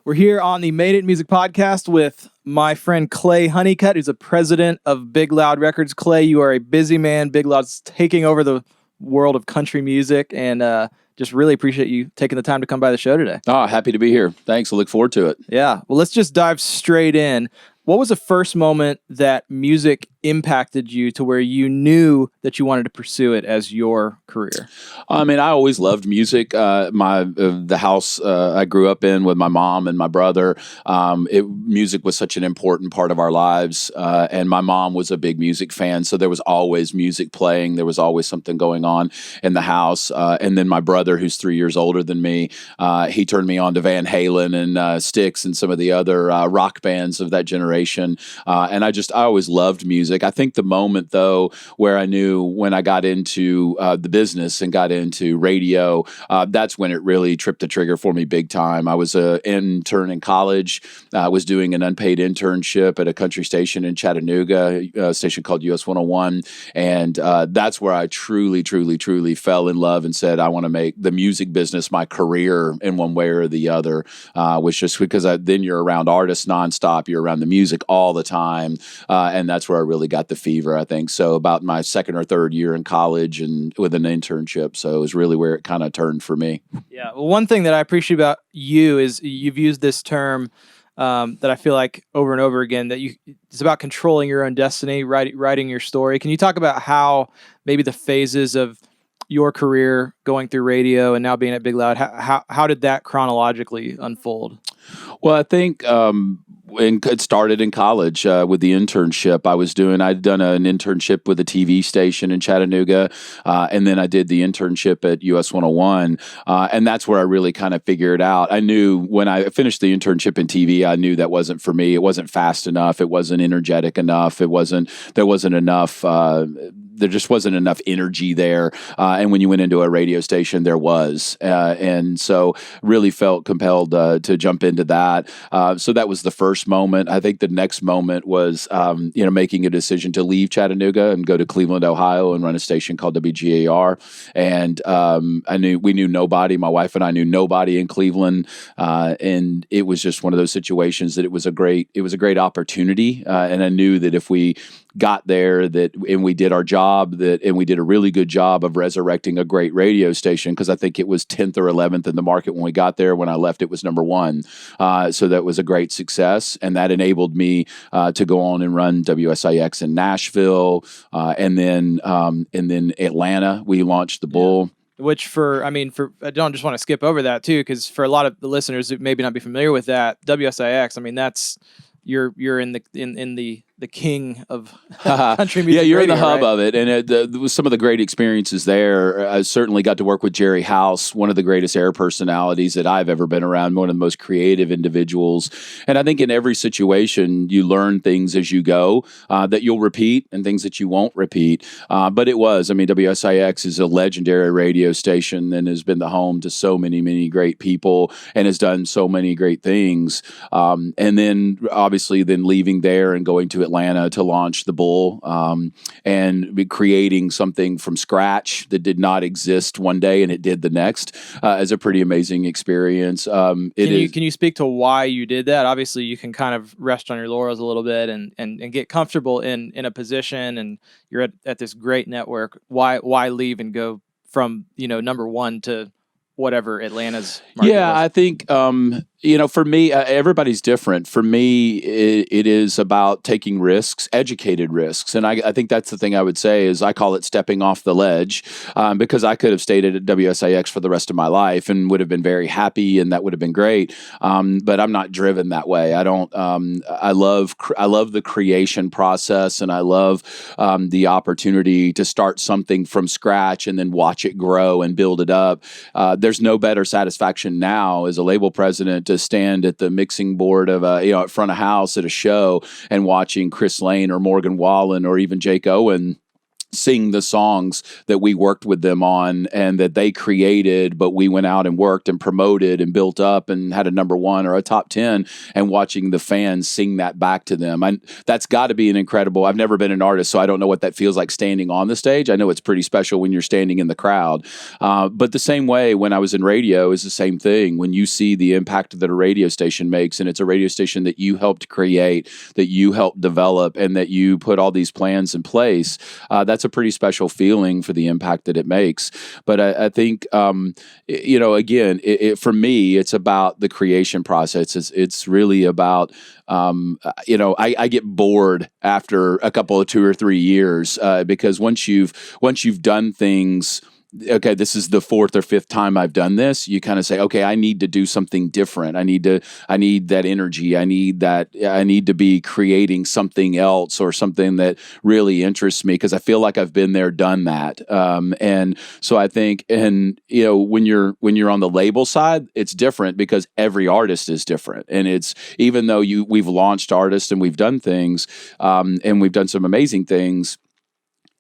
We're here on the Made It Music podcast with my friend Clay Hunnicutt, who's the president of Big Loud Records. Clay, you are a busy man. Big Loud's taking over the world of country music, and just really appreciate you taking the time to come by the show today. Oh, happy to be here. Thanks. I look forward to it. Yeah. Well, let's just dive straight in. What was the first moment that music impacted you to where you knew that you wanted to pursue it as your career? I mean, I always loved music. The house I grew up in with my mom and my brother, music was such an important part of our lives. And my mom was a big music fan, so there was always music playing. There was always something going on in the house. And then my brother, who's 3 years older than me, he turned me on to Van Halen and Styx and some of the other rock bands of that generation. And I always loved music. I think the moment, though, where I knew when I got into the business and got into radio, that's when it really tripped the trigger for me big time. I was an intern in college. I was doing an unpaid internship at a country station in Chattanooga, a station called US 101. And that's where I truly fell in love and said, I want to make the music business my career in one way or the other, was just because then you're around artists nonstop. You're around the music all the time. And that's where I really got the fever, I think. So about my second or third year in college and with an internship. So it was really where it kind of turned for me. Yeah. Well, one thing that I appreciate about you is you've used this term that I feel like over and over again, that it's about controlling your own destiny, writing your story. Can you talk about how maybe the phases of your career going through radio and now being at Big Loud, how did that chronologically unfold? Well, I think it started in college with the internship I was doing. I'd done an internship with a TV station in Chattanooga, and then I did the internship at US 101, and that's where I really kind of figured out. I knew when I finished the internship in TV, I knew that wasn't for me. It wasn't fast enough. It wasn't energetic enough. There wasn't enough. There just wasn't enough energy there. And when you went into a radio station, there was. And so really felt compelled to jump into that. So that was the first moment. I think the next moment was, making a decision to leave Chattanooga and go to Cleveland, Ohio and run a station called WGAR. And we knew nobody. My wife and I knew nobody in Cleveland. And it was just one of those situations that it was a great opportunity. And I knew that if we got there and we did our job and we did a really good job of resurrecting a great radio station, because I think it was 10th or 11th in the market when we got there. When I left, it was number one. So that was a great success. And that enabled me to go on and run WSIX in Nashville. And then Atlanta, we launched the Bull. Which I don't just want to skip over that too, because for a lot of the listeners who maybe not be familiar with that, WSIX, that's you're in the king of country music. Yeah, you're radio, in the hub right? of it. And there was some of the great experiences there. I certainly got to work with Jerry House, one of the greatest air personalities that I've ever been around, one of the most creative individuals. And I think in every situation, you learn things as you go that you'll repeat and things that you won't repeat. But it was, WSIX is a legendary radio station and has been the home to so many great people and has done so many great things. And then obviously leaving there and going to Atlanta to launch the Bull, and be creating something from scratch that did not exist one day and it did the next, is a pretty amazing experience. Can you speak to why you did that? Obviously, you can kind of rest on your laurels a little bit and get comfortable in a position, and you're at this great network. Why leave and go from number one to whatever Atlanta's market was? I think for me, everybody's different. For me, it is about taking risks, educated risks. And I think that's the thing I would say is I call it stepping off the ledge, because I could have stayed at WSIX for the rest of my life and would have been very happy and that would have been great. But I'm not driven that way. I don't, I love the creation process, and I love the opportunity to start something from scratch and then watch it grow and build it up. There's no better satisfaction now as a label president to stand at the mixing board of at front of house at a show and watching Chris Lane or Morgan Wallen or even Jake Owen sing the songs that we worked with them on and that they created, but we went out and worked and promoted and built up and had a number one or a top 10, and watching the fans sing that back to them. That's got to be an incredible, I've never been an artist, so I don't know what that feels like standing on the stage. I know it's pretty special when you're standing in the crowd. But the same way when I was in radio is the same thing. When you see the impact that a radio station makes, and it's a radio station that you helped create, that you helped develop, and that you put all these plans in place, that's a pretty special feeling for the impact that it makes. But I think, again, for me, it's about the creation process. It's really about, I get bored after a couple of 2 or 3 years because once you've done things. Okay, this is the 4th or 5th time I've done this. You kind of say, okay, I need to do something different. I need that energy. I need to be creating something else or something that really interests me because I feel like I've been there, done that. And so I think, when you're on the label side, it's different because every artist is different. And it's, even though we've launched artists and we've done things, and we've done some amazing things,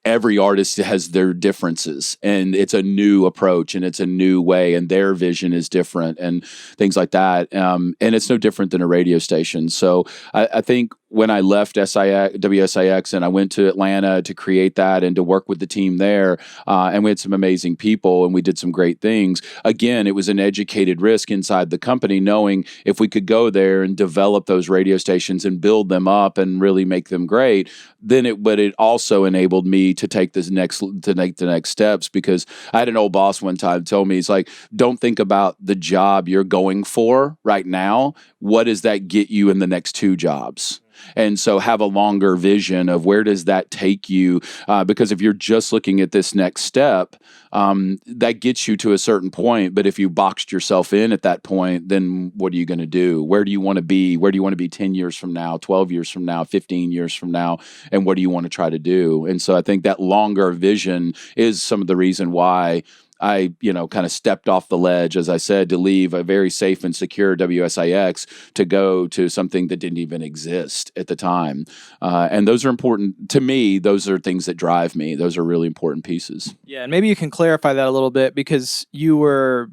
every artist has their differences, and it's a new approach and it's a new way, and their vision is different and things like that. And it's no different than a radio station. So I think when I left WSIX and I went to Atlanta to create that and to work with the team there, and we had some amazing people and we did some great things. Again, it was an educated risk inside the company, knowing if we could go there and develop those radio stations and build them up and really make them great, but it also enabled me to take the next steps, because I had an old boss one time tell me, he's like, don't think about the job you're going for right now. What does that get you in the next 2 jobs? And so have a longer vision of where does that take you? Because if you're just looking at this next step, that gets you to a certain point. But if you boxed yourself in at that point, then what are you going to do? Where do you want to be? Where do you want to be 10 years from now, 12 years from now, 15 years from now? And what do you want to try to do? And so I think that longer vision is some of the reason why I, kind of stepped off the ledge, as I said, to leave a very safe and secure WSIX to go to something that didn't even exist at the time. And those are important to me. Those are things that drive me. Those are really important pieces. Yeah. And maybe you can clarify that a little bit, because you were,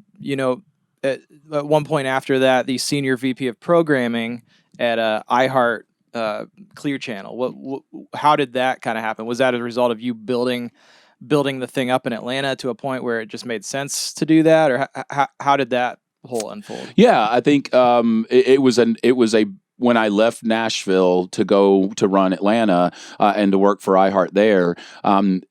at one point after that, the senior VP of programming at Iheart Clear Channel. How did that kind of happen? Was that as a result of you building the thing up in Atlanta to a point where it just made sense to do that, or how did that whole unfold? Yeah, I think it was when I left Nashville to go to run Atlanta and to work for Iheart there.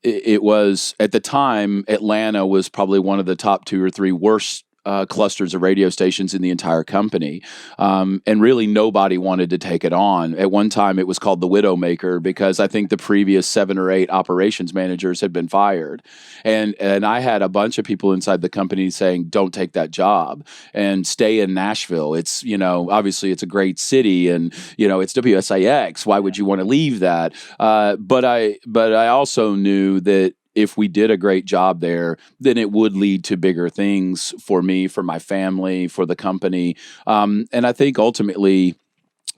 It was, at the time, Atlanta was probably one of the top 2 or 3 worst clusters of radio stations in the entire company. And really nobody wanted to take it on. At one time it was called the Widowmaker, because I think the previous 7 or 8 operations managers had been fired. And I had a bunch of people inside the company saying, don't take that job and stay in Nashville. It's, obviously it's a great city, and, it's WSIX. Why would you want to leave that? But I also knew that if we did a great job there, then it would lead to bigger things for me, for my family, for the company. And I think ultimately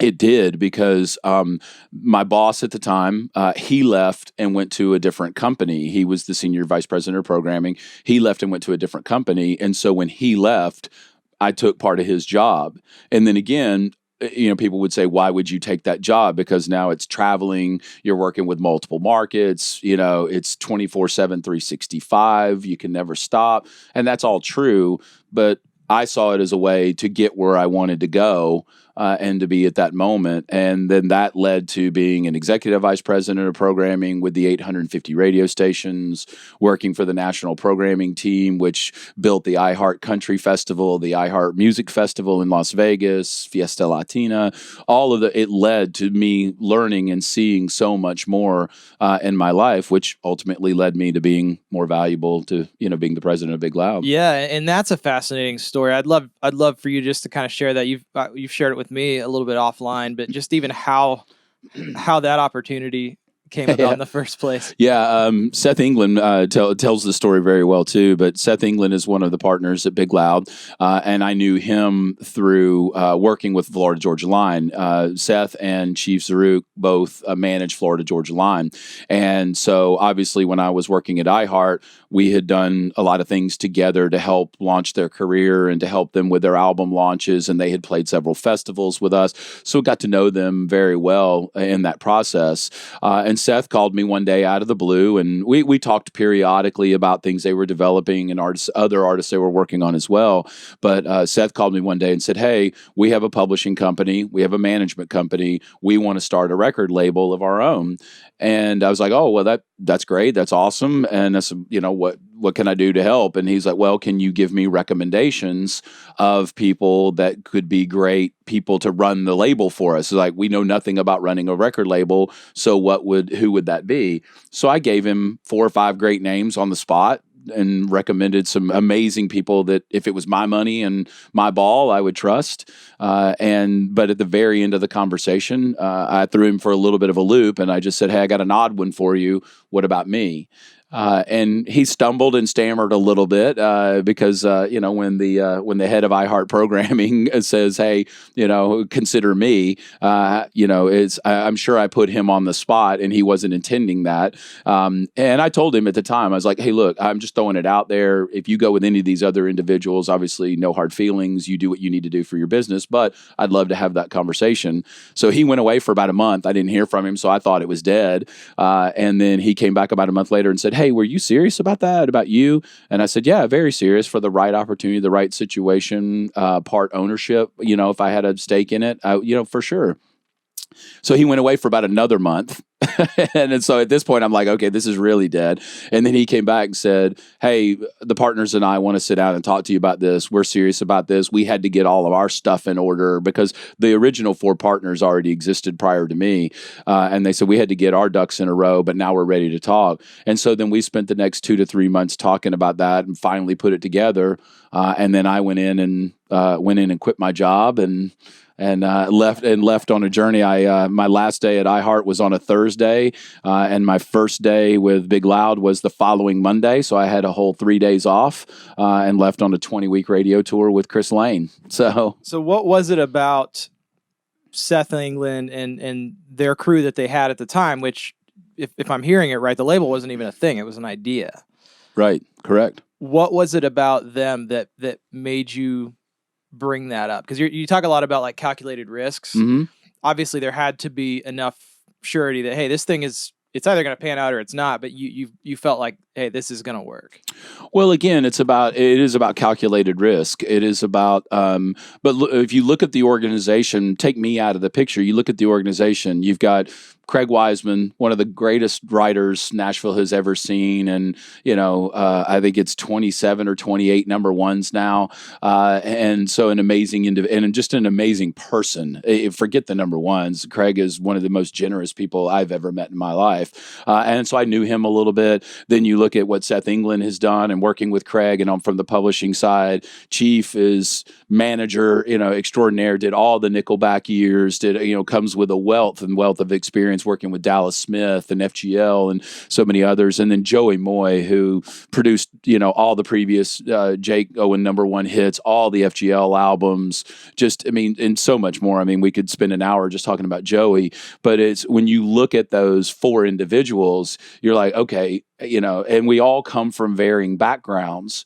it did, because my boss at the time, he left and went to a different company. He was the senior vice president of programming. He left and went to a different company. And so when he left, I took part of his job. And then again, people would say, why would you take that job? Because now it's traveling, you're working with multiple markets, it's 24/7, 365, you can never stop. And that's all true. But I saw it as a way to get where I wanted to go and to be at that moment. And then that led to being an executive vice president of programming with the 850 radio stations, working for the national programming team, which built the Iheart Country Festival, the Iheart Music Festival in Las Vegas, Fiesta Latina. It led to me learning and seeing so much more in my life, which ultimately led me to being more valuable to, being the president of Big Loud. Yeah. And that's a fascinating story. I'd love for you just to kind of share that. You've shared it with me a little bit offline, but just even how that opportunity came about in the first place. Yeah, Seth England tells the story very well too. But Seth England is one of the partners at Big Loud, and I knew him through working with Florida Georgia Line. Seth and Chief Zaruk both manage Florida Georgia Line, and so obviously when I was working at Iheart, we had done a lot of things together to help launch their career and to help them with their album launches, and they had played several festivals with us, so got to know them very well in that process. And Seth called me one day out of the blue, and we talked periodically about things they were developing and other artists they were working on as well. But Seth called me one day and said, "Hey, we have a publishing company, we have a management company, we want to start a record label of our own." And I was like, "Oh, well, that's great, that's awesome." And I said, what can I do to help? And he's like, "Well, can you give me recommendations of people that could be great people to run the label for us?" So like, we know nothing about running a record label, so who would that be? So I gave him 4 or 5 great names on the spot and recommended some amazing people that if it was my money and my ball, I would trust. But at the very end of the conversation, I threw him for a little bit of a loop, and I just said, "Hey, I got an odd one for you. What about me?" And he stumbled and stammered a little bit because when the head of Iheart programming says, "Hey, consider me," I'm sure I put him on the spot, and he wasn't intending that. And I told him at the time, I was like, "Hey, look, I'm just throwing it out there. If you go with any of these other individuals, obviously no hard feelings. You do what you need to do for your business, but I'd love to have that conversation." So he went away for about a month. I didn't hear from him, so I thought it was dead. And then he came back about a month later and said, "Hey, were you serious about that, about you?" And I said, "Yeah, very serious, for the right opportunity, the right situation, part ownership. If I had a stake in it, for sure." So he went away for about another month. And so at this point, I'm like, okay, this is really dead. And then he came back and said, "Hey, the partners and I want to sit down and talk to you about this. We're serious about this. We had to get all of our stuff in order because the original 4 partners already existed prior to me." And they said, "We had to get our ducks in a row, but now we're ready to talk." And so then we spent the next 2 to 3 months talking about that and finally put it together. And then I went in and quit my job and left on a journey. My last day at Iheart was on a Thursday, and my first day with Big Loud was the following Monday. So I had a whole 3 days off, and left on a 20-week radio tour with Chris Lane. So what was it about Seth England and their crew that they had at the time? Which, if I'm hearing it right, the label wasn't even a thing; it was an idea. Right. Correct. What was it about them that made you bring that up? Because you talk a lot about like calculated risks. Mm-hmm. Obviously, there had to be enough surety that, hey, this thing it's either going to pan out or it's not. But you felt like, hey, this is going to work. Well, again, it is about calculated risk. It is about, if you look at the organization, take me out of the picture. You look at the organization. You've got Craig Wiseman, one of the greatest writers Nashville has ever seen, and I think it's 27 or 28 number ones now, and so an amazing and just an amazing person. Forget the number ones. Craig is one of the most generous people I've ever met in my life, and so I knew him a little bit. Then you look at what Seth England has done and working with Craig, and from the publishing side, Chief is manager, extraordinaire. Did all the Nickelback years. Comes with a wealth of experience working with Dallas Smith and FGL and so many others. And then Joey Moy, who produced, all the previous Jake Owen number 1 hits, all the FGL albums, and so much more. We could spend an hour just talking about Joey, but it's when you look at those 4 individuals, you're like, okay, and we all come from varying backgrounds.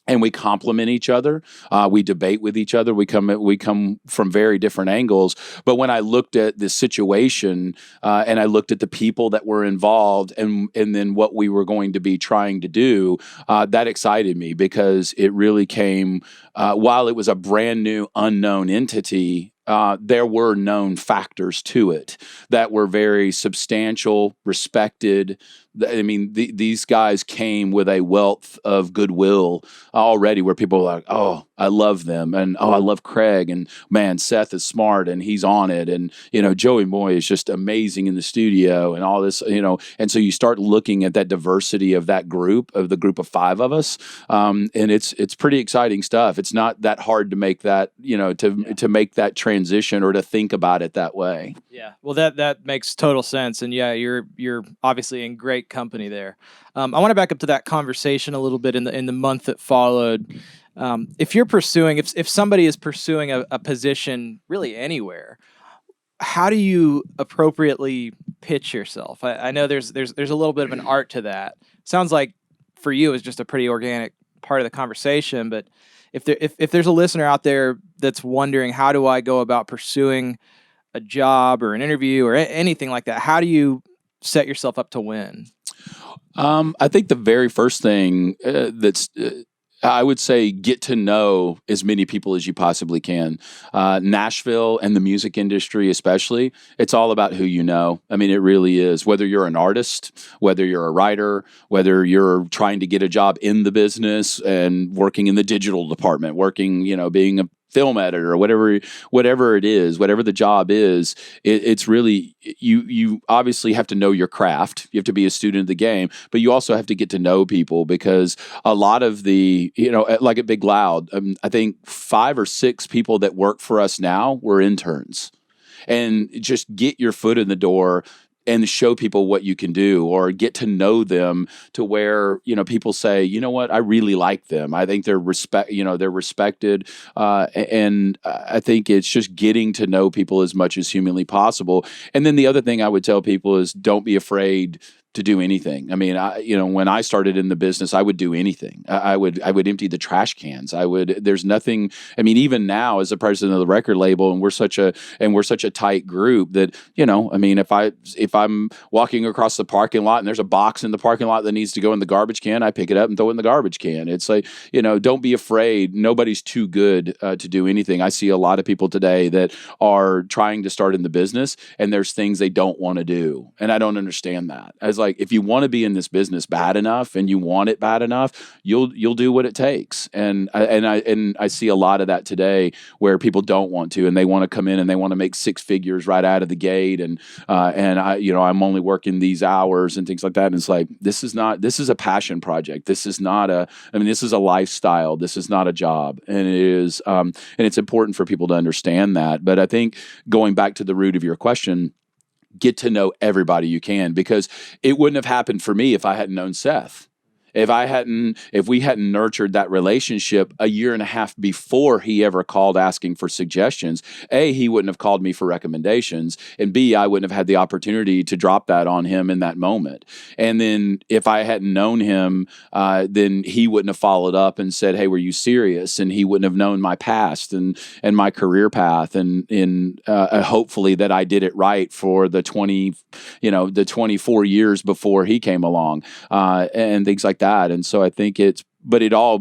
And we complement each other. We debate with each other. We come from very different angles. But when I looked at the situation and I looked at the people that were involved and then what we were going to be trying to do, that excited me because it really came while it was a brand new unknown entity. There were known factors to it that were very substantial, respected, I mean, these guys came with a wealth of goodwill already, where people are like, "Oh, I love them," and "Oh, I love Craig," and "Man, Seth is smart and he's on it," and Joey Moy is just amazing in the studio, and all this, And so you start looking at that diversity of that group, of the group of five of us, and it's pretty exciting stuff. It's not that hard to make that to make that transition or to think about it that way. Yeah, well, that makes total sense, and yeah, you're obviously in great company there. I want to back up to that conversation a little bit in the month that followed. If you're pursuing, if somebody is pursuing a position really anywhere, how do you appropriately pitch yourself? I know there's a little bit of an art to that. Sounds like for you it's just a pretty organic part of the conversation, but if there's a listener out there that's wondering, how do I go about pursuing a job or an interview or anything like that, how do you set yourself up to win? I think the very first thing I would say, get to know as many people as you possibly can. Nashville and the music industry especially, it's all about who you know. I mean, it really is. Whether you're an artist, whether you're a writer, whether you're trying to get a job in the business and working in the digital department, working, being a film editor or whatever it is, whatever the job is, it's really, you obviously have to know your craft. You have to be a student of the game, but you also have to get to know people, because a lot of the, like at Big Loud, I think 5 or 6 people that work for us now were interns. And just get your foot in the door and show people what you can do, or get to know them to where, people say, you know what, I really like them. I think they're respected. And I think it's just getting to know people as much as humanly possible. And then the other thing I would tell people is, don't be afraid to do anything. I mean, when I started in the business, I would do anything. I would empty the trash cans. There's nothing. I mean, even now as the president of the record label, and we're such a tight group that, I mean, if I'm walking across the parking lot and there's a box in the parking lot that needs to go in the garbage can, I pick it up and throw it in the garbage can. It's like, don't be afraid. Nobody's too good to do anything. I see a lot of people today that are trying to start in the business, and there's things they don't want to do. And I don't understand that. As like, if you want to be in this business bad enough and you want it bad enough, you'll do what it takes. And I see a lot of that today, where people don't want to, and they want to come in and they want to make 6 figures right out of the gate. And I'm only working these hours and things like that. And it's like, this is a passion project. This is a lifestyle. This is not a job. And it is, and it's important for people to understand that. But I think, going back to the root of your question, get to know everybody you can, because it wouldn't have happened for me if I hadn't known Seth. If we hadn't nurtured that relationship a year and a half before he ever called asking for suggestions, A, he wouldn't have called me for recommendations, and B, I wouldn't have had the opportunity to drop that on him in that moment. And then if I hadn't known him, then he wouldn't have followed up and said, "Hey, were you serious?" And he wouldn't have known my past and my career path, and hopefully that I did it right for the 24 years before he came along, and things like that. And so I think it all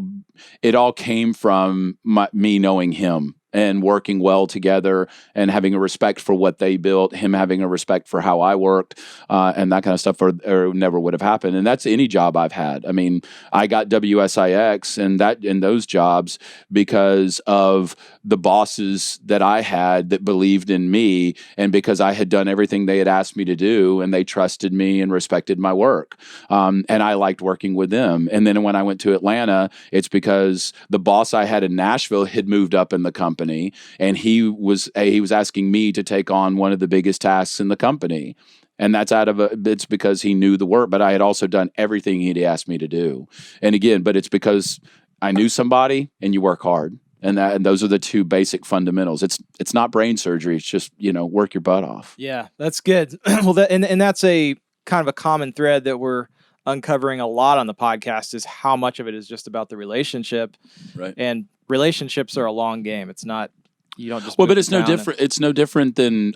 came from me knowing him and working well together and having a respect for what they built, him having a respect for how I worked, and that kind of stuff, or never would have happened. And that's any job I've had. I mean, I got WSIX and those jobs because of the bosses that I had that believed in me, and because I had done everything they had asked me to do, and they trusted me and respected my work. And I liked working with them. And then when I went to Atlanta, it's because the boss I had in Nashville had moved up in the company, and he was asking me to take on one of the biggest tasks in the company. And that's it's because he knew the work, but I had also done everything he'd asked me to do. And again, but it's because I knew somebody, and you work hard. And those are the 2 basic fundamentals. It's not brain surgery. It's just, work your butt off. Yeah, that's good. Well, that's a kind of a common thread that we're uncovering a lot on the podcast, is how much of it is just about the relationship. Right. And relationships are a long game. It's not You don't just Well, move but to it's no town and- different. It's no different than,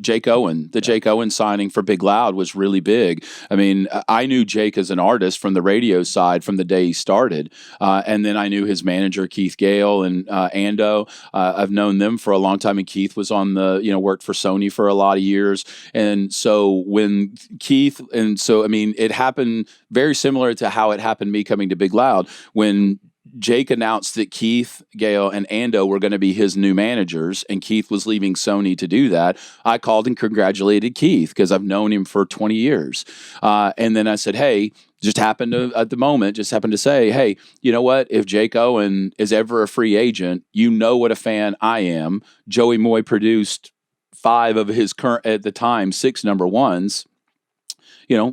Jake Owen. The Jake Owen signing for Big Loud was really big. I mean, I knew Jake as an artist from the radio side from the day he started, and then I knew his manager Keith Gale and Ando. I've known them for a long time, and Keith was on worked for Sony for a lot of years, and so when it happened very similar to how it happened me coming to Big Loud when Jake announced that Keith, Gale, and Ando were going to be his new managers, and Keith was leaving Sony to do that. I called and congratulated Keith because I've known him for 20 years. And then I said, hey, just happened to say, hey, you know what? If Jake Owen is ever a free agent, you know what a fan I am. Joey Moy produced 5 of his current, at the time, 6 number ones.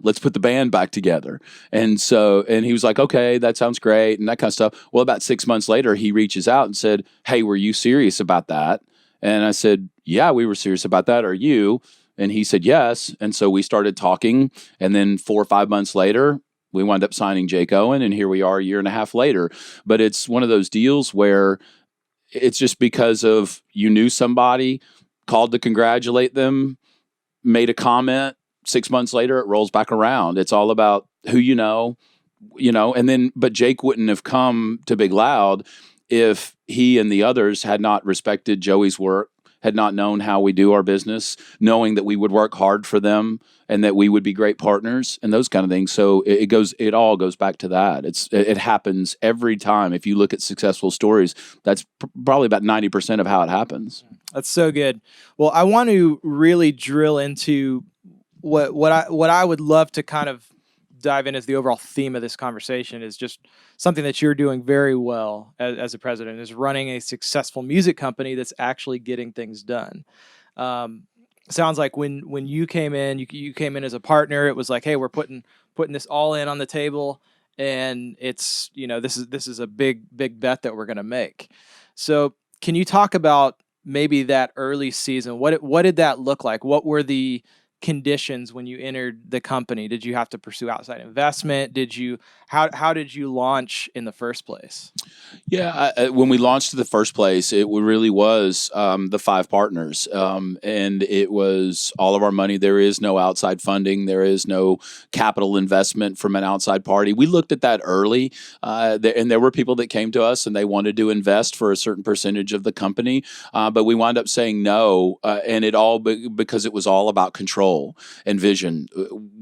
Let's put the band back together. And he was like, okay, that sounds great. And that kind of stuff. Well, about 6 months later, he reaches out and said, hey, were you serious about that? And I said, yeah, we were serious about that. Are you? And he said, yes. And so we started talking. And then 4 or 5 months later, we wound up signing Jake Owen. And here we are a year and a half later. But it's one of those deals where it's just because of you knew somebody, called to congratulate them, made a comment. 6 months later, it rolls back around. It's all about who but Jake wouldn't have come to Big Loud if he and the others had not respected Joey's work, had not known how we do our business, knowing that we would work hard for them and that we would be great partners and those kind of things. So it all goes back to that. It happens every time. If you look at successful stories, that's probably about 90% of how it happens. That's so good. Well, I want to really drill into what I would love to kind of dive in as the overall theme of this conversation is just something that you're doing very well as a president is running a successful music company that's actually getting things done. Sounds like when you came in, you came in as a partner. It was like, hey, we're putting this all in on the table, and it's this is a big bet that we're going to make. So can you talk about maybe that early season? What did that look like? What were the conditions when you entered the company? Did you have to pursue outside investment? How did you launch in the first place? Yeah, when we launched in the first place, it really was the 5 partners, and it was all of our money. There is no outside funding. There is no capital investment from an outside party. We looked at that early, and there were people that came to us and they wanted to invest for a certain percentage of the company, but we wound up saying no, and it all because it was all about control and vision.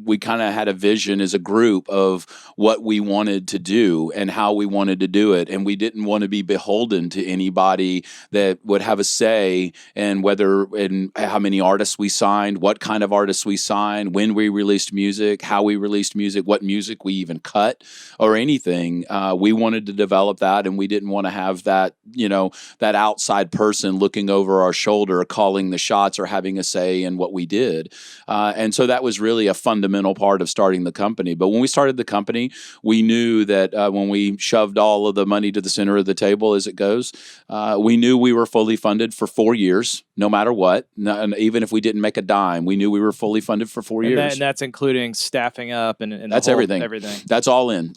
We kind of had a vision as a group of what we wanted to do and how we wanted to do it, and we didn't want to be beholden to anybody that would have a say in whether and how many artists we signed, what kind of artists we signed, when we released music, how we released music, what music we even cut, or anything. We wanted to develop that, and we didn't want to have that that outside person looking over our shoulder, calling the shots or having a say in what we did. And so that was really a fundamental part of starting the company. But when we started the company, we knew that when we shoved all of the money to the center of the table, as it goes, we knew we were fully funded for 4 years, no matter what. And even if we didn't make a dime, we knew we were fully funded for 4 years. And that's including staffing up and that's everything. Everything. That's all in.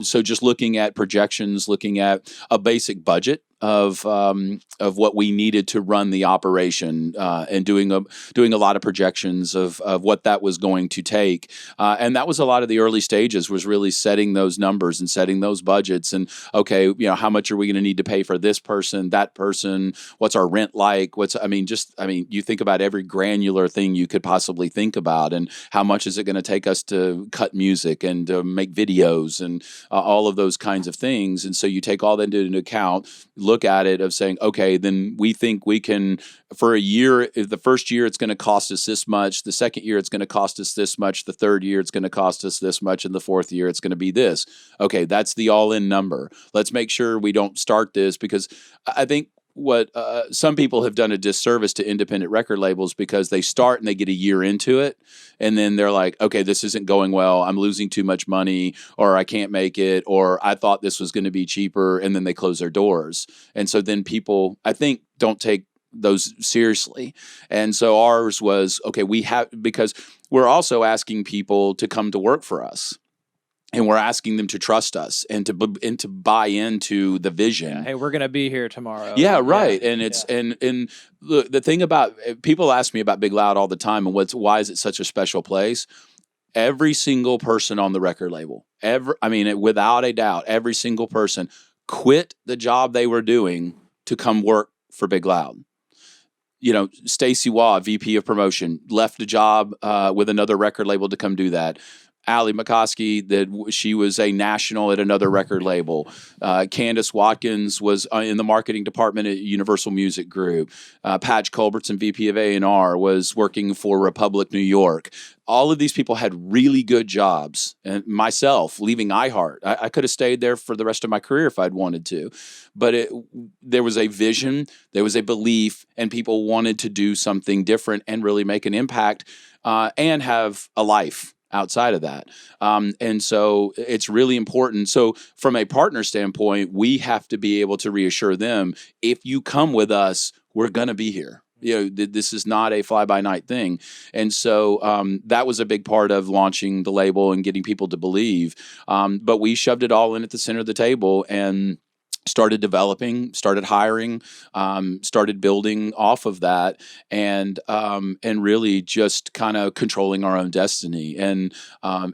So just looking at projections, looking at a basic budget of what we needed to run the operation, and doing a lot of projections of what that was going to take, and that was a lot of the early stages, was really setting those numbers and setting those budgets, and okay, how much are we going to need to pay for this person, that person, what's our rent like, you think about every granular thing you could possibly think about, and how much is it going to take us to cut music and to make videos and all of those kinds of things, and so you take all that into account. Look at it of saying, okay, then we think we can, for a year, if the first year it's going to cost us this much, the second year it's going to cost us this much, the third year it's going to cost us this much, and the fourth year it's going to be this. Okay, that's the all-in number. Let's make sure we don't start this, because I think what some people have done a disservice to independent record labels, because they start and they get a year into it, and then they're like, okay, this isn't going well, I'm losing too much money, or I can't make it, or I thought this was going to be cheaper, and then they close their doors. And so then people, I think, don't take those seriously. And so ours was, okay, because we're also asking people to come to work for us. and we're asking them to trust us and to buy into the vision. Yeah. Hey, we're gonna be here tomorrow. Yeah, right. And it's and look, the thing about people ask me about Big Loud all the time, and why is it such a special place? Every single person on the record label, without a doubt, every single person quit the job they were doing to come work for Big Loud. Stacy Waugh, VP of promotion, left a job with another record label to come do that. Allie McCoskey, she was a national at another record label. Candace Watkins was in the marketing department at Universal Music Group. Patch Culbertson, VP of A&R, was working for Republic New York. All of these people had really good jobs. And myself, leaving Iheart, I could have stayed there for the rest of my career if I'd wanted to. But there was a vision, there was a belief, and people wanted to do something different and really make an impact and have a life outside of that. And so it's really important. So from a partner standpoint, we have to be able to reassure them, if you come with us, we're going to be here. This is not a fly-by-night thing. And so that was a big part of launching the label and getting people to believe. But we shoved it all in at the center of the table and started developing, started hiring, started building off of that, and really just kind of controlling our own destiny. And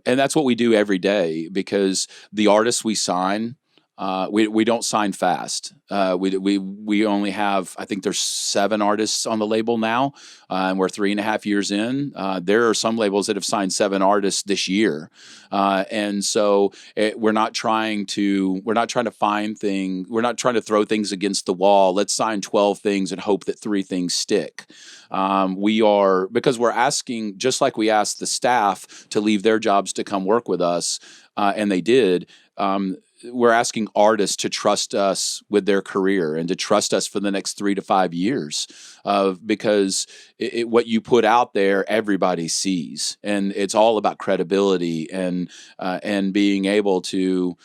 that's what we do every day, because the artists we sign, we don't sign fast. We only have, I think there's 7 artists on the label now, and we're 3.5 years in. There are some labels that have signed 7 artists this year, and so we're not trying to find things. We're not trying to throw things against the wall. Let's sign 12 things and hope that 3 things stick. Because we're asking, just like we asked the staff to leave their jobs to come work with us, and they did. We're asking artists to trust us with their career and to trust us for the next 3 to 5 years, because what you put out there, everybody sees, and it's all about credibility and being able to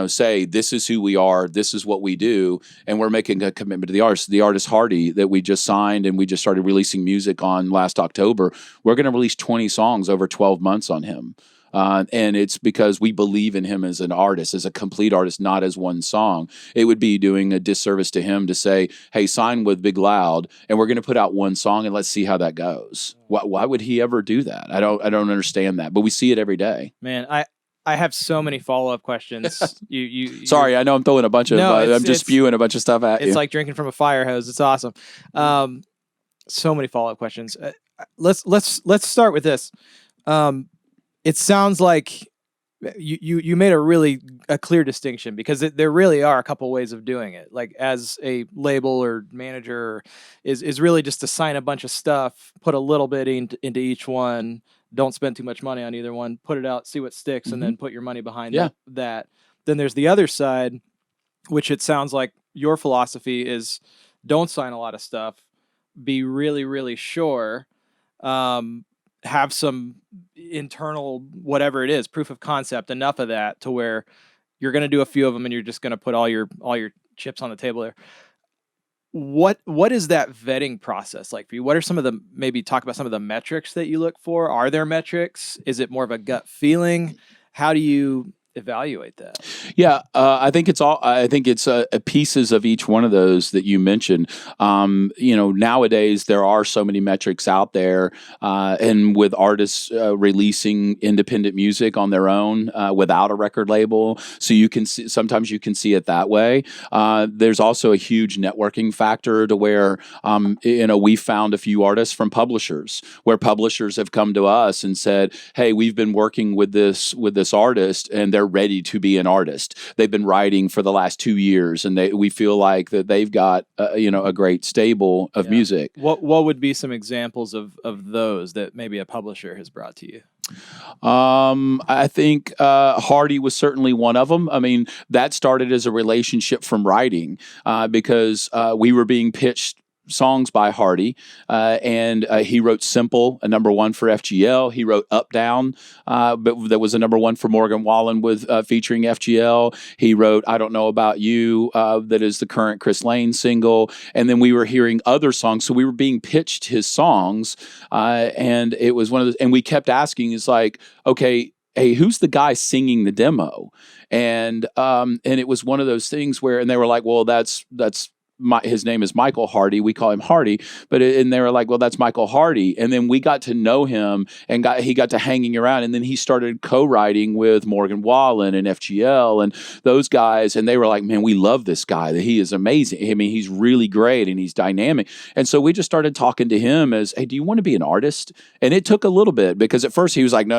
say, this is who we are, this is what we do, and we're making a commitment to the artist. The artist Hardy that we just signed and we just started releasing music on last October, we're going to release 20 songs over 12 months on him. And it's because we believe in him as an artist, as a complete artist, not as one song. It would be doing a disservice to him to say, hey, sign with Big Loud, and we're going to put out one song and let's see how that goes. Why would he ever do that? I don't understand that, but we see it every day. Man, I have so many follow-up questions. Sorry, I know I'm throwing a bunch of, I'm just spewing a bunch of stuff at you. It's like drinking from a fire hose. It's awesome. So many follow-up questions. Let's start with this. It sounds like you made a clear distinction, because there really are a couple ways of doing it. Like, as a label or manager, is really just to sign a bunch of stuff, put a little bit into each one, don't spend too much money on either one, put it out, see what sticks, and then put your money behind that. Then there's the other side, which it sounds like your philosophy is, don't sign a lot of stuff, be really, really sure, have some internal, whatever it is, proof of concept, enough of that to where you're going to do a few of them and you're just going to put all your chips on the table there. What is that vetting process like for you? What are maybe talk about some of the metrics that you look for? Are there metrics? Is it more of a gut feeling? How do you evaluate that? Yeah, I think it's pieces of each one of those that you mentioned. Nowadays there are so many metrics out there, and with artists releasing independent music on their own without a record label, so sometimes you can see it that way. There's also a huge networking factor to where we found a few artists from publishers, where publishers have come to us and said, "Hey, we've been working with this artist, and they're ready to be an artist. They've been writing for the last 2 years, and we feel like that they've got a great stable of music." What would be some examples of those that maybe a publisher has brought to you? I think Hardy was certainly one of them. I mean, that started as a relationship from writing, because we were being pitched songs by Hardy, and he wrote Simple, a #1 for FGL. He wrote Up Down, but that was a #1 for Morgan Wallen with featuring FGL. He wrote I Don't Know About You, that is the current Chris Lane single. And then we were hearing other songs, so we were being pitched his songs, and it was one of those. And we kept asking, "Is like, okay, hey, who's the guy singing the demo? And it was one of those things where, and they were like, well, that's his name is Michael Hardy. We call him Hardy, and they were like, well, that's Michael Hardy. And then we got to know him, and he got to hanging around, and then he started co-writing with Morgan Wallen and FGL and those guys, and they were like, man, we love this guy. That he is amazing. I mean, he's really great and he's dynamic. And so we just started talking to him as, hey, do you want to be an artist? And it took a little bit, because at first he was like, no,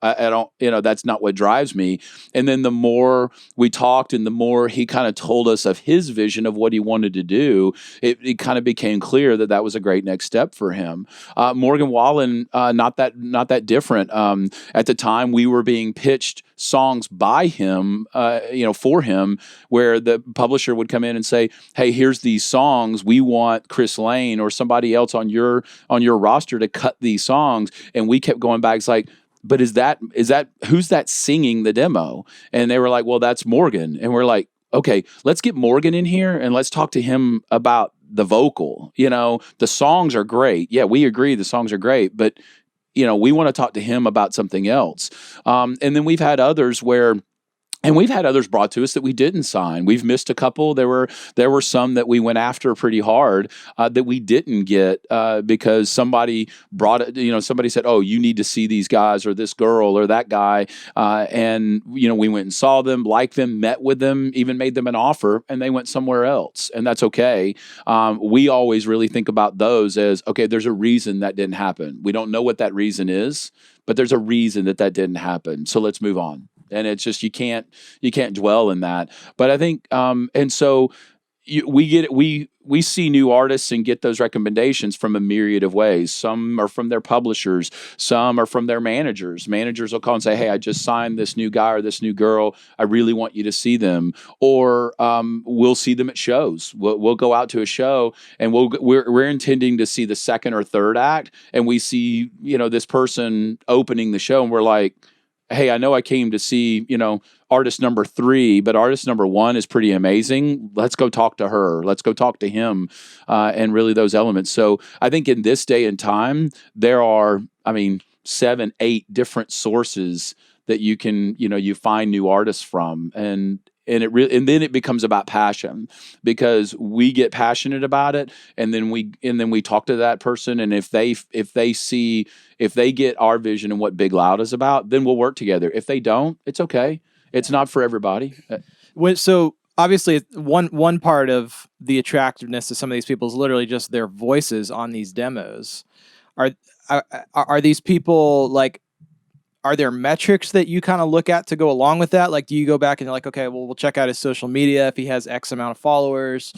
I don't, that's not what drives me. And then the more we talked and the more he kind of told us of his vision of what he wanted to do, it kind of became clear that that was a great next step for him. Morgan Wallen, not that different. At the time, we were being pitched songs by him, for him, where the publisher would come in and say, hey, here's these songs. We want Chris Lane or somebody else on your roster to cut these songs. And we kept going back. It's like, but is that who's that singing the demo? And they were like, well, that's Morgan. And we're like, okay, let's get Morgan in here and let's talk to him about the vocal. The songs are great. Yeah, we agree the songs are great, but we want to talk to him about something else. And then we've had others brought to us that we didn't sign. We've missed a couple. There were some that we went after pretty hard that we didn't get because somebody brought it. Somebody said, "Oh, you need to see these guys or this girl or that guy," and we went and saw them, liked them, met with them, even made them an offer, and they went somewhere else, and that's okay. We always really think about those as, okay, there's a reason that didn't happen. We don't know what that reason is, but there's a reason that didn't happen. So let's move on. And it's just you can't dwell in that. But I think and so we see new artists and get those recommendations from a myriad of ways. Some are from their publishers, some are from their managers. Managers will call and say, hey, I just signed this new guy or this new girl. I really want you to see them. Or we'll see them at shows. We'll go out to a show and we're intending to see the second or third act, and we see this person opening the show, and we're like, hey, I know I came to see, artist number 3, but artist number 1 is pretty amazing. Let's go talk to her. Let's go talk to him, and really those elements. So I think in this day and time, there are, 7, 8 different sources that you can, you find new artists from. And then it becomes about passion, because we get passionate about it, and then we talk to that person, and if they get our vision and what Big Loud is about, then we'll work together. If they don't, it's okay. It's not for everybody. So obviously, one part of the attractiveness to some of these people is literally just their voices on these demos. Are these people like? Are there metrics that you kind of look at to go along with that? Like, do you go back and you're like, okay, well, we'll check out his social media if he has X amount of followers?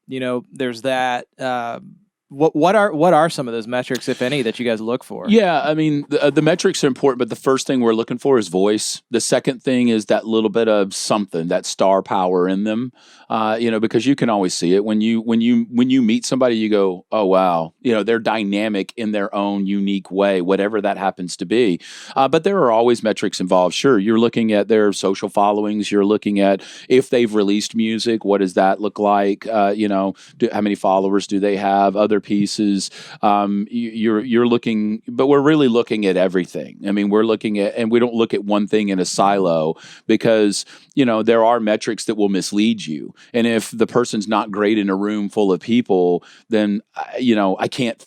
There's that. What are some of those metrics, if any, that you guys look for? Yeah, the metrics are important, but the first thing we're looking for is voice. The second thing is that little bit of something, that star power in them, because you can always see it when you meet somebody. You go, oh wow, they're dynamic in their own unique way, whatever that happens to be. But there are always metrics involved. Sure, you're looking at their social followings. You're looking at if they've released music. What does that look like? How many followers do they have? Other pieces. You're looking, but we're really looking at everything. We're looking at, and we don't look at one thing in a silo, because there are metrics that will mislead you. And if the person's not great in a room full of people, then I can't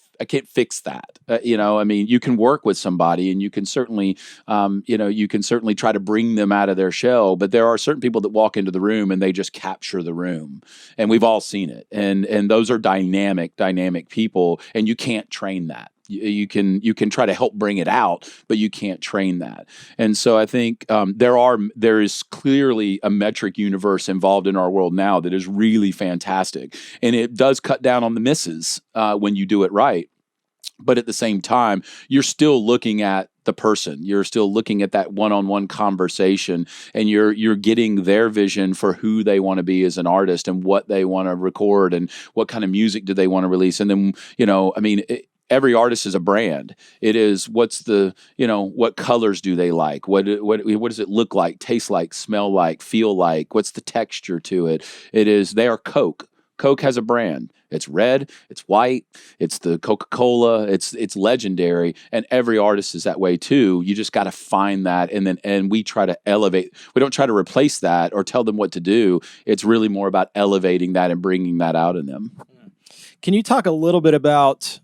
fix that. You can work with somebody, and you can certainly try to bring them out of their shell. But there are certain people that walk into the room and they just capture the room, and we've all seen it. And those are dynamic people, and you can't train that. You can try to help bring it out, but you can't train that. And so I think there is clearly a metric universe involved in our world now that is really fantastic, and it does cut down on the misses when you do it right. But at the same time, you're still looking at the person. You're still looking at that one-on-one conversation, and you're getting their vision for who they want to be as an artist and what they want to record and what kind of music do they want to release. And then, every artist is a brand. It is what colors do they like? What does it look like, taste like, smell like, feel like? What's the texture to it? They are Coke. Coke has a brand. It's red, it's white, it's the Coca-Cola, it's legendary, and every artist is that way too. You just got to find that, and we try to elevate. We don't try to replace that or tell them what to do. It's really more about elevating that and bringing that out in them. Can you talk a little bit about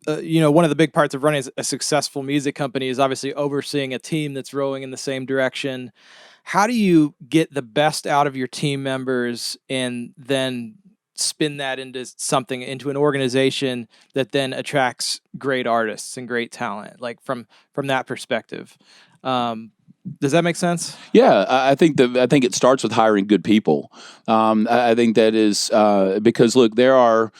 one of the big parts of running a successful music company is obviously overseeing a team that's rowing in the same direction. How do you get the best out of your team members and then spin that into an organization that then attracts great artists and great talent, like from that perspective? Does that make sense? Yeah, I think it starts with hiring good people. I think that is because look, there are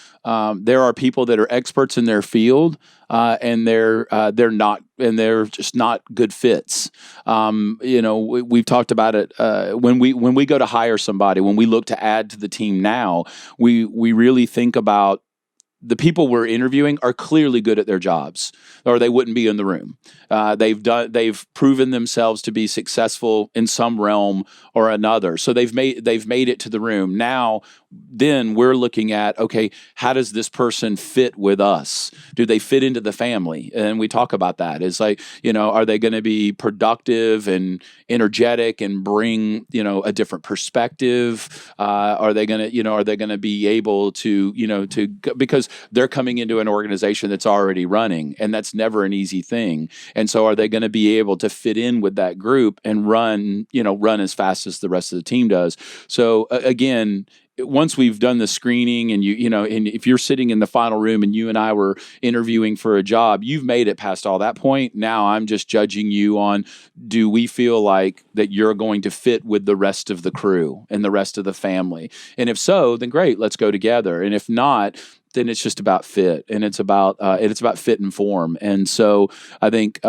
people that are experts in their field, and they're not, and they're just not good fits. We've talked about it when we go to hire somebody, when we look to add to the team now, we really think about the people we're interviewing are clearly good at their jobs, or they wouldn't be in the room. They've proven themselves to be successful in some realm or another. So they've made it to the room. Now, then we're looking at, okay, how does this person fit with us? Do they fit into the family? And we talk about that. It's like, are they going to be productive and energetic and bring, a different perspective? Are they going to be able to, because they're coming into an organization that's already running, and that's never an easy thing. And so are they going to be able to fit in with that group and run as fast as the rest of the team does? So again, once we've done the screening and and if you're sitting in the final room and you and I were interviewing for a job, you've made it past all that point. Now I'm just judging you on, do we feel like that you're going to fit with the rest of the crew and the rest of the family? And if so, then great, let's go together. And if not, then it's just about fit, and it's about fit and form. And so I think,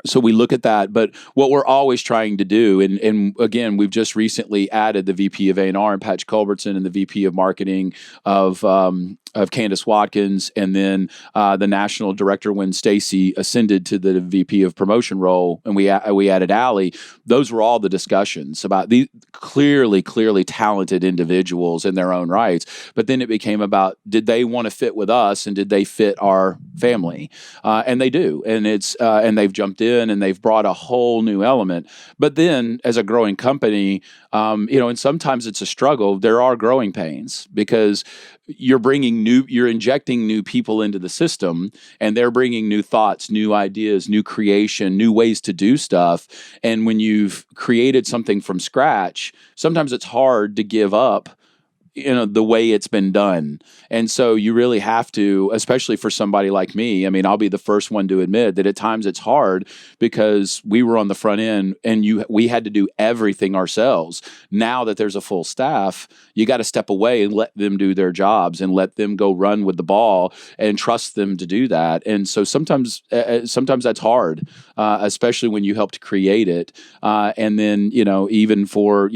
so we look at that, but what we're always trying to do, and again, we've just recently added the VP of A&R and Patch Culbertson and the VP of Marketing of Candace Watkins, and then the national director when Stacy ascended to the VP of Promotion role, and we added Allie. Those were all the discussions about these clearly talented individuals in their own rights. But then it became about, did they want to fit with us, and did they fit our family? And they do, and and they've jumped in and they've brought a whole new element. But then, as a growing company, and sometimes it's a struggle. There are growing pains because you're injecting new people into the system, and they're bringing new thoughts, new ideas, new creation, new ways to do stuff. And when you've created something from scratch, sometimes it's hard to give up the way it's been done. And so you really have to, especially for somebody like me, I mean, I'll be the first one to admit that at times it's hard because we were on the front end and we had to do everything ourselves. Now that there's a full staff, you got to step away and let them do their jobs and let them go run with the ball and trust them to do that. And so sometimes that's hard, especially when you helped create it. And then, even for,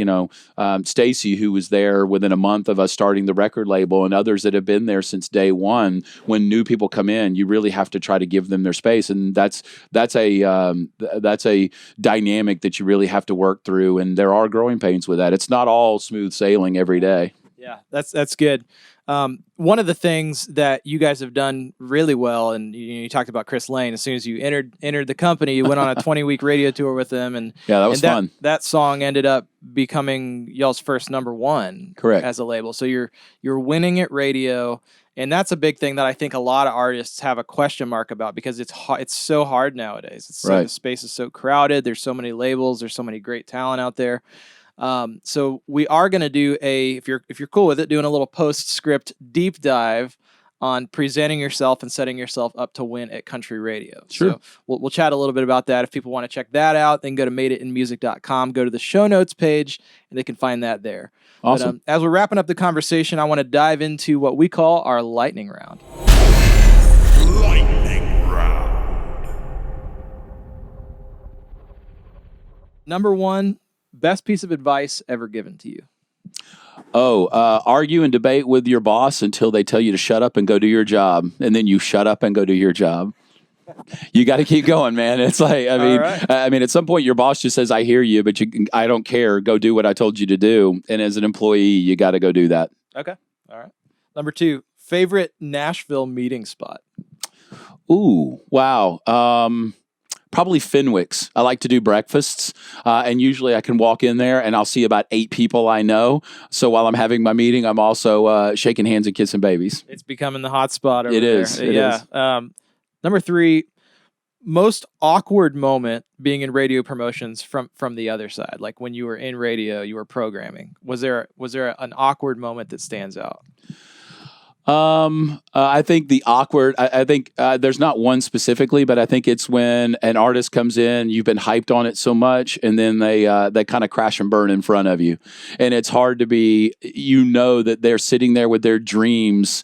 Stacy, who was there within a month of us starting the record label, and others that have been there since day one, when new people come in, you really have to try to give them their space. And that's a dynamic that you really have to work through. And there are growing pains with that. It's not all smooth sailing every day. Yeah, that's good. One of the things that you guys have done really well, and you talked about Chris Lane. As soon as you entered the company, you went on a 20-week radio tour with him, and yeah, that was fun. That song ended up becoming y'all's first number one, correct, as a label. So you're winning at radio, and that's a big thing that I think a lot of artists have a question mark about because it's so hard nowadays. The space is so crowded. There's so many labels. There's so many great talent out there. So we are going to do if you're cool with it, doing a little postscript deep dive on presenting yourself and setting yourself up to win at country radio. Sure. So we'll chat a little bit about that. If people want to check that out, then go to madeitinmusic.com, go to the show notes page, and they can find that there. Awesome. But, as we're wrapping up the conversation, I want to dive into what we call our lightning round. Lightning round. Number one, best piece of advice ever given to you? Argue and debate with your boss until they tell you to shut up and go do your job. And then you shut up and go do your job. You got to keep going, man. It's like, I mean, at some point your boss just says, I hear you, but I don't care. Go do what I told you to do. And as an employee, you got to go do that. Okay. All right. Number 2, favorite Nashville meeting spot. Ooh, wow. Probably Fenwick's. I like to do breakfasts, and usually I can walk in there and I'll see about 8 people I know. So while I'm having my meeting, I'm also shaking hands and kissing babies. It's becoming the hot spot over It there. is. It is. Number 3, most awkward moment being in radio promotions from the other side. Like when you were in radio, you were programming. Was there an awkward moment that stands out? I think the awkward, I think there's not one specifically, but I think it's when an artist comes in, you've been hyped on it so much, and then they kind of crash and burn in front of you. And it's hard to be, that they're sitting there with their dreams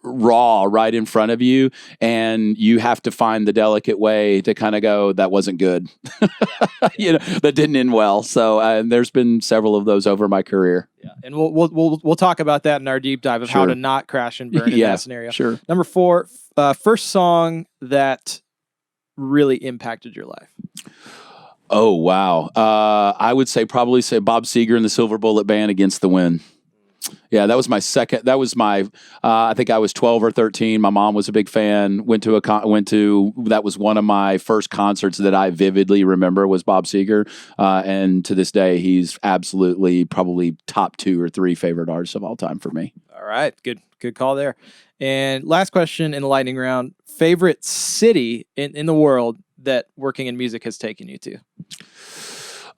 raw right in front of you, and you have to find the delicate way to kind of go, that wasn't good. That didn't end well. So there's been several of those over my career. Yeah, and we'll talk about that in our deep dive of how to not crash and burn in that scenario. Sure. Number 4, first song that really impacted your life. Oh wow! I would probably say Bob Seger and the Silver Bullet Band, Against the Wind. Yeah, that was my second. That was my. I think I was 12 or 13. My mom was a big fan. That was one of my first concerts that I vividly remember was Bob Seger, and to this day, he's absolutely probably top 2 or 3 favorite artists of all time for me. All right, good call there. And last question in the lightning round: favorite city in the world that working in music has taken you to?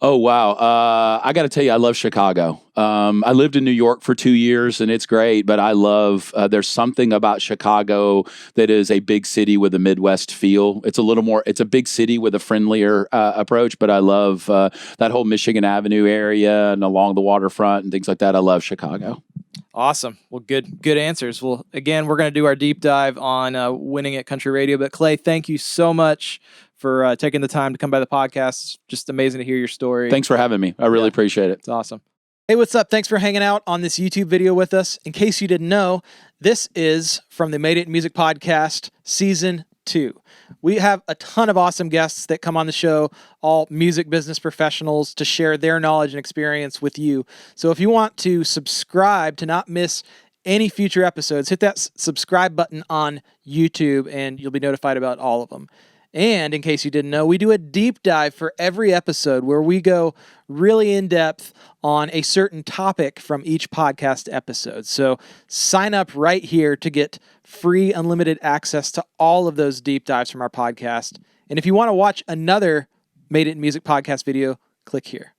Oh, wow. I got to tell you, I love Chicago. I lived in New York for 2 years, and it's great, but I love, there's something about Chicago that is a big city with a Midwest feel. It's a big city with a friendlier approach, but I love that whole Michigan Avenue area and along the waterfront and things like that. I love Chicago. Awesome. Well, good answers. Well, again, we're going to do our deep dive on winning at country radio. But Clay, thank you so much for taking the time to come by the podcast. It's just amazing to hear your story. Thanks for having me. I really appreciate it. It's awesome. Hey, what's up? Thanks for hanging out on this YouTube video with us. In case you didn't know, this is from the Made It in Music podcast, Season 2. We have a ton of awesome guests that come on the show, all music business professionals, to share their knowledge and experience with you. So if you want to subscribe to not miss any future episodes, hit that subscribe button on YouTube and you'll be notified about all of them. And in case you didn't know, we do a deep dive for every episode where we go really in depth on a certain topic from each podcast episode. So sign up right here to get free unlimited access to all of those deep dives from our podcast. And if you want to watch another Made It in Music podcast video, click here.